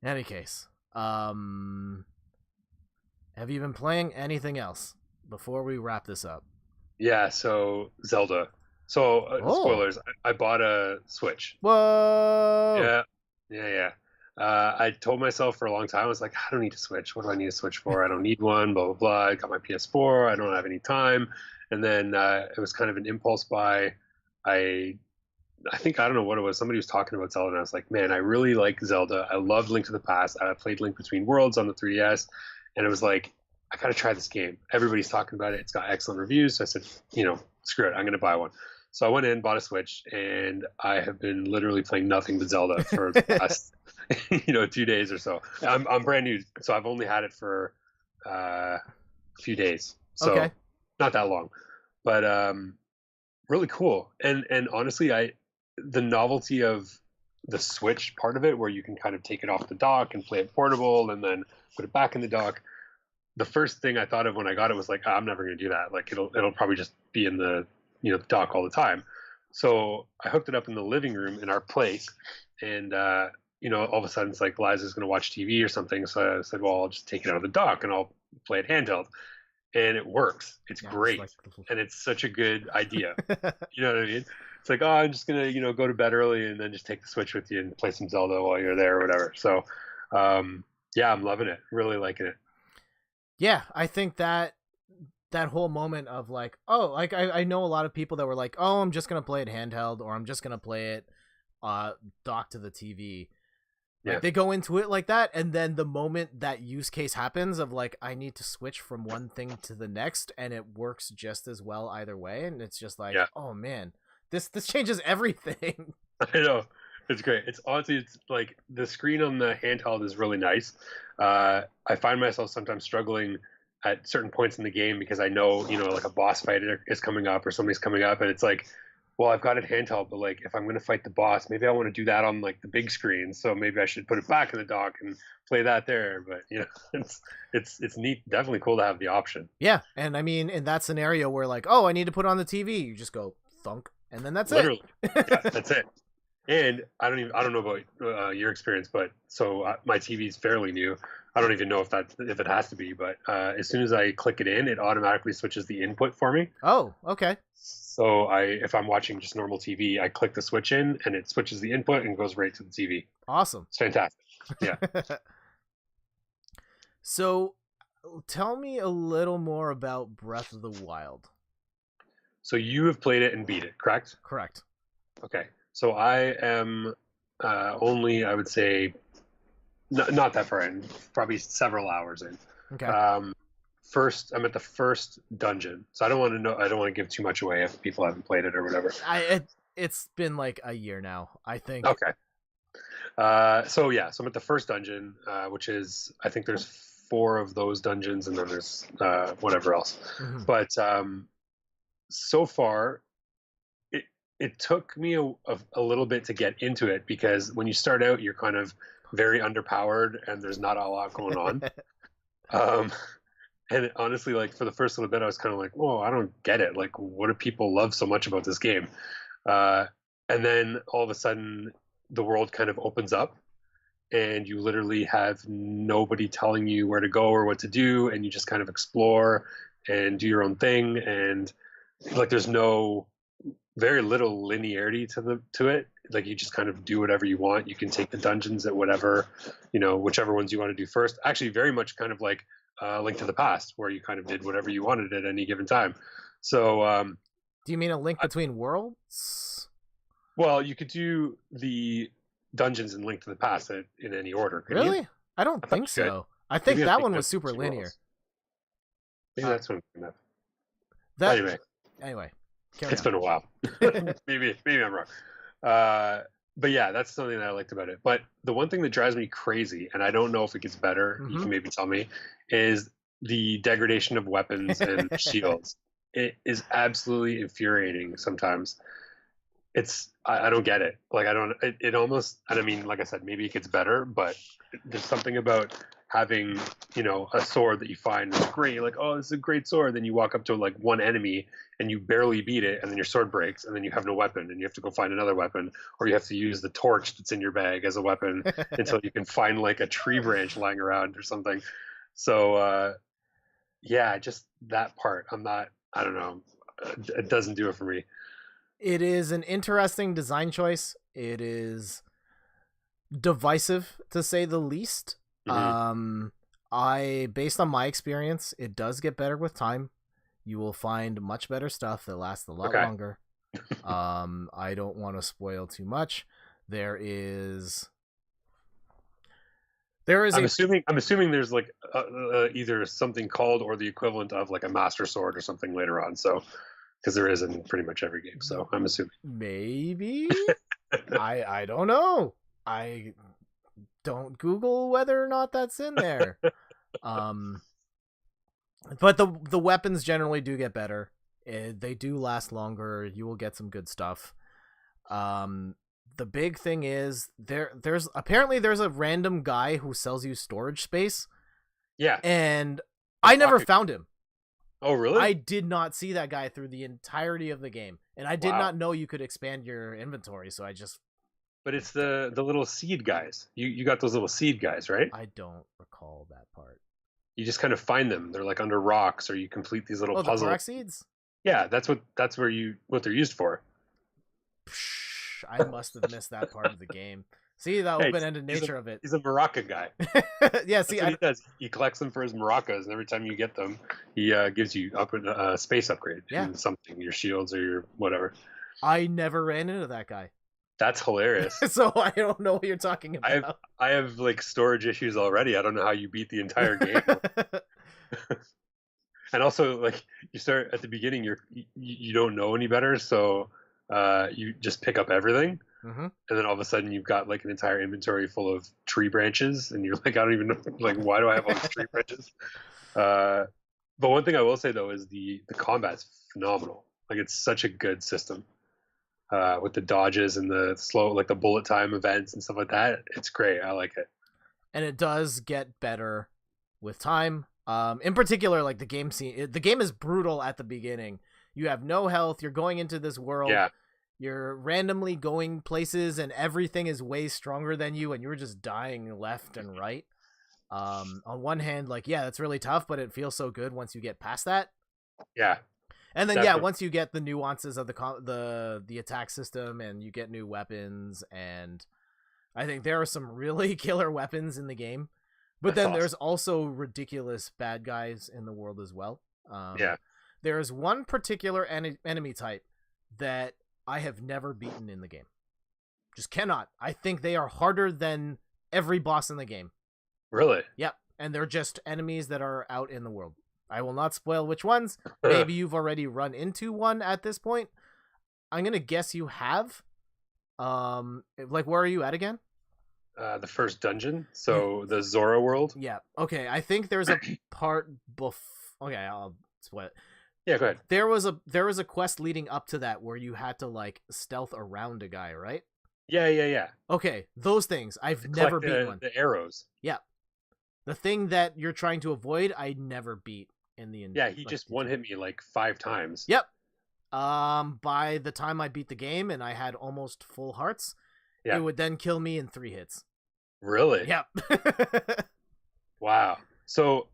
In any case, have you been playing anything else before we wrap this up? Yeah, so Zelda. So Oh, spoilers. I bought a Switch. whoa! Yeah, yeah. I told myself for a long time, I was like, I don't need a Switch. What do I need a Switch for? I don't need one. Blah blah blah. I got my PS4. I don't have any time. And then it was kind of an impulse buy. I I think I don't know what it was. Somebody was talking about Zelda, and I was like, man, I really like Zelda. I loved Link to the Past. I played Link Between Worlds on the 3DS, and it was like, I gotta try this game. Everybody's talking about it. It's got excellent reviews. So I said, screw it. I'm gonna buy one. So I went in, bought a Switch, and I have been literally playing nothing but Zelda for the last, 2 days or so. I'm brand new, so I've only had it for a few days, Okay. so not that long, but really cool. And honestly, the novelty of the Switch part of it, where you can kind of take it off the dock and play it portable, and then put it back in the dock. The first thing I thought of when I got it was like, I'm never going to do that. Like it'll probably just be in the dock all the time. So I hooked it up in the living room in our place, and all of a sudden it's like Liza's going to watch TV or something. So I said, well, I'll just take it out of the dock and I'll play it handheld, and it works. It's Yeah, it's like. great, and it's such a good idea. You know what I mean? It's like, oh, I'm just gonna, go to bed early and then just take the Switch with you and play some Zelda while you're there or whatever. So, yeah, I'm loving it. Really liking it. Yeah, I think that whole moment of like, oh, like I know a lot of people that were like, oh, I'm just gonna play it handheld or I'm just gonna play it docked to the TV. Like Yeah, they go into it like that, and then the moment that use case happens of like I need to switch from one thing to the next, and it works just as well either way, and it's just like, yeah, oh man, this changes everything. I know. It's great. It's honestly, it's like the screen on the handheld is really nice. I find myself sometimes struggling at certain points in the game because I know, like a boss fight is coming up or somebody's coming up, and it's like, well, I've got it handheld, but like if I'm going to fight the boss, maybe I want to do that on like the big screen. So maybe I should put it back in the dock and play that there. But it's neat. Definitely cool to have the option. Yeah, and I mean in that scenario where like, oh, I need to put on the TV, you just go thunk, and then that's it. Literally, yeah, that's it. And I don't know about your experience, but so my TV is fairly new. I don't even know if it has to be, but as soon as I click it in, it automatically switches the input for me. Oh, okay, So if I'm watching just normal TV, I click the switch in, and it switches the input and goes right to the TV. awesome. It's fantastic. Yeah. So, tell me a little more about Breath of the Wild. So you have played it and beat it, correct? Correct. Okay. So I am only, I would say, not that far in, probably several hours in. Okay. Um, I'm at the first dungeon, so I don't want to know. I don't want to give too much away if people haven't played it or whatever. It's been like a year now, I think. Okay. So yeah, so I'm at the first dungeon, which is I think there's four of those dungeons, and then there's whatever else. Hmm. But so far, it it took me a little bit to get into it because when you start out, you're kind of very underpowered, and there's not a lot going on. Um, honestly, like for the first little bit, I was kind of like, "Whoa, I don't get it. Like, what do people love so much about this game?" Uh, and then all of a sudden, the world kind of opens up, and you literally have nobody telling you where to go or what to do, and you just kind of explore and do your own thing. And like, there's very little linearity to it. Like, you just kind of do whatever you want. You can take the dungeons at whatever, whichever ones you want to do first. Actually, very much kind of like Link to the Past, where you kind of did whatever you wanted at any given time. So, Do you mean a link between worlds? well, you could do the dungeons in Link to the Past in any order, couldn't you? Really? I don't I thought think you could. so. I think Maybe I'm that one thinking was of super two linear. worlds. Maybe Uh, that's what I'm thinking of. that Anyway, anyway, carry it's on. been a while. maybe I'm wrong. Uh, but yeah, that's something that I liked about it. But the one thing that drives me crazy, and I don't know if it gets better, you Hmm. can maybe tell me, is the degradation of weapons and shields. It is absolutely infuriating sometimes. I don't get it. Like I don't. It almost. And I mean, like I said, maybe it gets better, but there's something about having, you know, a sword that you find is great. You're like, oh, this is a great sword. Then you walk up to like one enemy and you barely beat it, and then your sword breaks, and then you have no weapon, and you have to go find another weapon, or you have to use the torch that's in your bag as a weapon until you can find like a tree branch lying around or something. So yeah, just that part. I don't know. It doesn't do it for me. It is an interesting design choice. It is divisive to say the least. Based on my experience, it does get better with time. You will find much better stuff that lasts a lot longer. I don't want to spoil too much. I'm assuming there's like either something called or the equivalent of like a master sword or something later on. So, because there is in pretty much every game. So I'm assuming maybe I don't know. I don't Google whether or not that's in there. But the weapons generally do get better. They do last longer. You will get some good stuff. The big thing is there's a random guy who sells you storage space. Yeah. And I never found him. Oh, really? I did not see that guy through the entirety of the game. And I did not know you could expand your inventory, so I just... But it's the little seed guys. You got those little seed guys, right? I don't recall that part. You just kind of find them. They're like under rocks, or you complete these little puzzles. The Korok seeds? Yeah, that's what they're used for. I must have missed that part of the game. See the open-ended nature of it. He's a maraca guy. Yeah, see, he does. He collects them for his maracas, and every time you get them, he gives you a space upgrade. Yeah. Something, your shields or your whatever. I never ran into that guy. That's hilarious. So I don't know what you're talking about. I have like storage issues already. I don't know how you beat the entire game. And also, like, you start at the beginning, you don't know any better, so you just pick up everything, and then all of a sudden you've got like an entire inventory full of tree branches, and you're like, I don't even know, like, why do I have all these tree branches? But one thing I will say though is the combat's phenomenal. Like, it's such a good system. With the dodges and the slow, like the bullet time events and stuff like that. It's great. I like it. And it does get better with time. In particular, like the game is brutal at the beginning. You have no health. You're going into this world. Yeah. You're randomly going places and everything is way stronger than you and you're just dying left and right. On one hand, like, yeah, that's really tough, but it feels so good once you get past that. Yeah. And then, definitely. Yeah, once you get the nuances of the attack system and you get new weapons, and I think there are some really killer weapons in the game. But then there's also ridiculous bad guys in the world as well. Yeah. There is one particular enemy type that I have never beaten in the game. Just cannot. I think they are harder than every boss in the game. Really? Yep. And they're just enemies that are out in the world. I will not spoil which ones. Maybe you've already run into one at this point. I'm going to guess you have. Like, where are you at again? The first dungeon. So the Zora world. Yeah. Okay. I think there's a part okay, I'll spoil it. Yeah, go ahead. There was a quest leading up to that where you had to like stealth around a guy, right? Yeah. Okay, those things. I've never beat one. The arrows. Yeah. The thing that you're trying to avoid, I never beat in the end. Yeah, he just one hit me like 5 times. Yep. By the time I beat the game and I had almost full hearts, it would then kill me in 3 hits. Really? Yep. Wow. So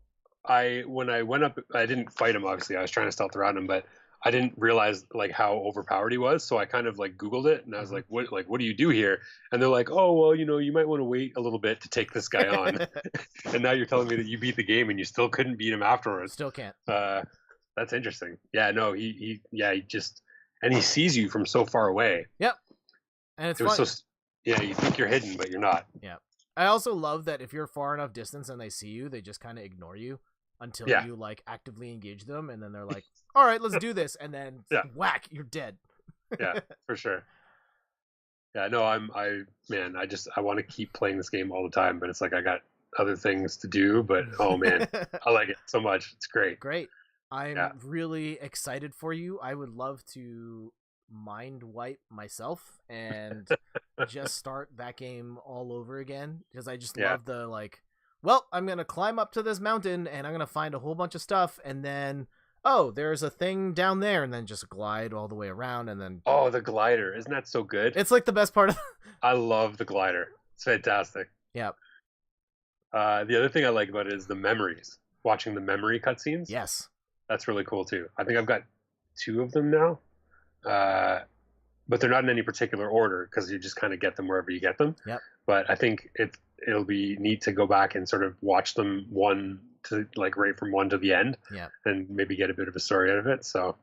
when I went up, I didn't fight him, obviously. I was trying to stealth around him, but I didn't realize like how overpowered he was. So I kind of like Googled it and I was like, what do you do here? And they're like, oh, well, you might want to wait a little bit to take this guy on. And now you're telling me that you beat the game and you still couldn't beat him afterwards. Still can't. That's interesting. Yeah, no, he just, and he sees you from so far away. Yep. And it's fun. Yeah, you think you're hidden, but you're not. Yeah. I also love that if you're far enough distance and they see you, they just kind of ignore you until you like actively engage them, and then they're like, all right, let's do this, and then whack, you're dead. Yeah, for sure. Yeah, no, I want to keep playing this game all the time, but it's like I got other things to do, but oh man, I like it so much. It's great. Great. I'm really excited for you. I would love to mind wipe myself and just start that game all over again, because I just love the like well, I'm going to climb up to this mountain and I'm going to find a whole bunch of stuff. And then, oh, there's a thing down there. And then just glide all the way around. And then, Oh, the glider. Isn't that so good? it's like the best part of. I love the glider. It's fantastic. Yeah. The other thing I like about it is the memories. Watching the memory cutscenes. Yes. That's really cool too. I think I've got 2 of them now. But they're not in any particular order because you just kind of get them wherever you get them. Yep. But I think it'll be neat to go back and sort of watch them one to like right from one to the end. Yeah. And maybe get a bit of a story out of it. So,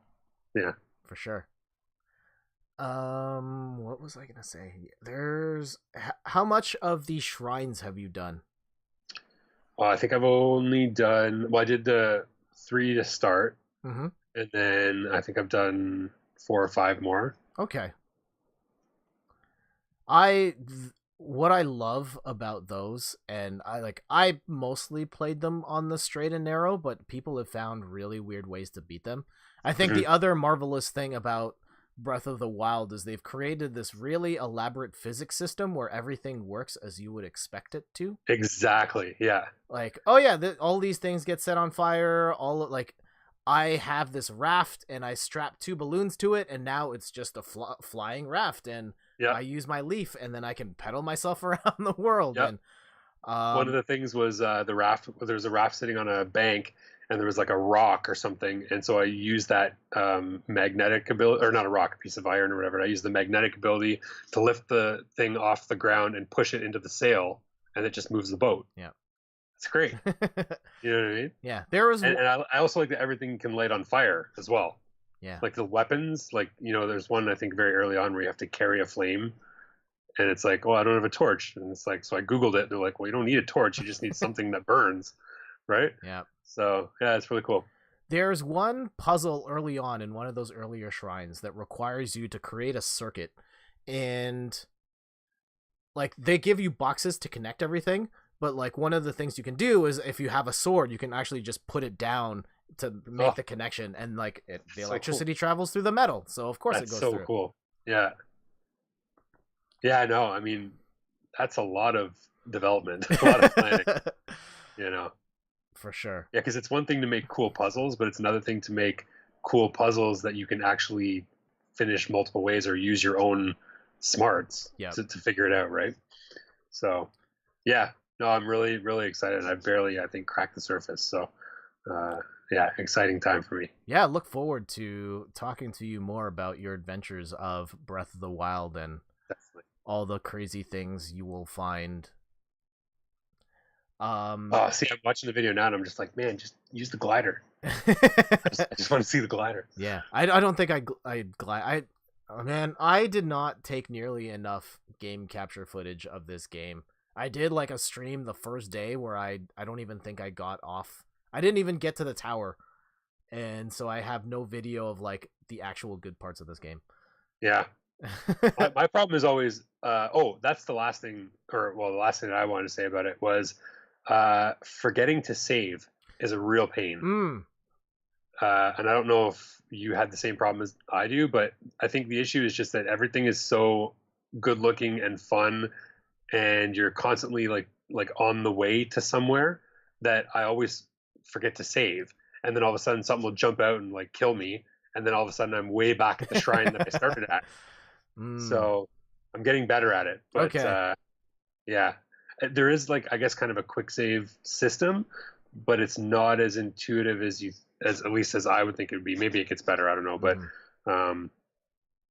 yeah. For sure. What was I gonna say? There's how much of these shrines have you done? I think I've only done. Well, I did the 3 to start, Mm-hmm. and then I think I've done 4 or 5 more. Okay. What I love about those, and I mostly played them on the straight and narrow, but people have found really weird ways to beat them. I think the other marvelous thing about Breath of the Wild is they've created this really elaborate physics system where everything works as you would expect it to. Exactly. Yeah. Like, oh yeah, all these things get set on fire. I have this raft and I strap 2 balloons to it, and now it's just a flying raft, and Yeah. I use my leaf, and then I can pedal myself around the world. Yep. And One of the things was the raft. There was a raft sitting on a bank, and there was like a rock or something, and so I used that magnetic ability, or not a rock, a piece of iron or whatever. I used the magnetic ability to lift the thing off the ground and push it into the sail, and it just moves the boat. Yeah. It's great. You know what I mean? Yeah, there was. And I also like that everything can light on fire as well. Yeah. Like the weapons, like, there's one I think very early on where you have to carry a flame, and it's like, well, I don't have a torch, and it's like, so I googled it. They're like, well, you don't need a torch, you just need something that burns, right? Yeah. So yeah, it's really cool. There's one puzzle early on in one of those earlier shrines that requires you to create a circuit, and like they give you boxes to connect everything, but like one of the things you can do is if you have a sword, you can actually just put it down to make the connection, and like the electricity travels through the metal, so of course That's it goes so through. cool. Yeah. Yeah, I know. I mean, that's a lot of development, a lot of planning. For sure. Yeah, because it's one thing to make cool puzzles, but it's another thing to make cool puzzles that you can actually finish multiple ways or use your own smarts to figure it out, right? So, yeah, no, I'm really, really excited. I barely, I think, cracked the surface. So, yeah, exciting time for me. Yeah, look forward to talking to you more about your adventures of Breath of the Wild and Definitely. all the crazy things you will find. See, I'm watching the video now, and I'm just like, man, just use the glider. I just want to see the glider. Yeah, I don't think I did not take nearly enough game capture footage of this game. I did like a stream the first day where I don't even think I got off. I didn't even get to the tower, and so I have no video of like the actual good parts of this game. Yeah. my problem is always that's the last thing, the last thing that I wanted to say about it was forgetting to save is a real pain. And I don't know if you had the same problem as I do, but I think the issue is just that everything is so good looking and fun, and you're constantly like on the way to somewhere, that I always forget to save, and then all of a sudden something will jump out and like kill me, and then all of a sudden I'm way back at the shrine that I started at. So I'm getting better at it, but yeah, there is like, I guess, kind of a quick save system, but it's not as intuitive as at least as I would think it would be. Maybe it gets better, I don't know, but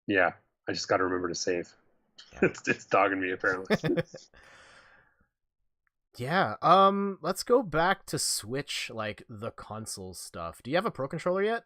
yeah, I just got to remember to save. Yeah. It's dogging me apparently. Yeah. Let's go back to Switch, like the console stuff. Do you have a Pro Controller yet?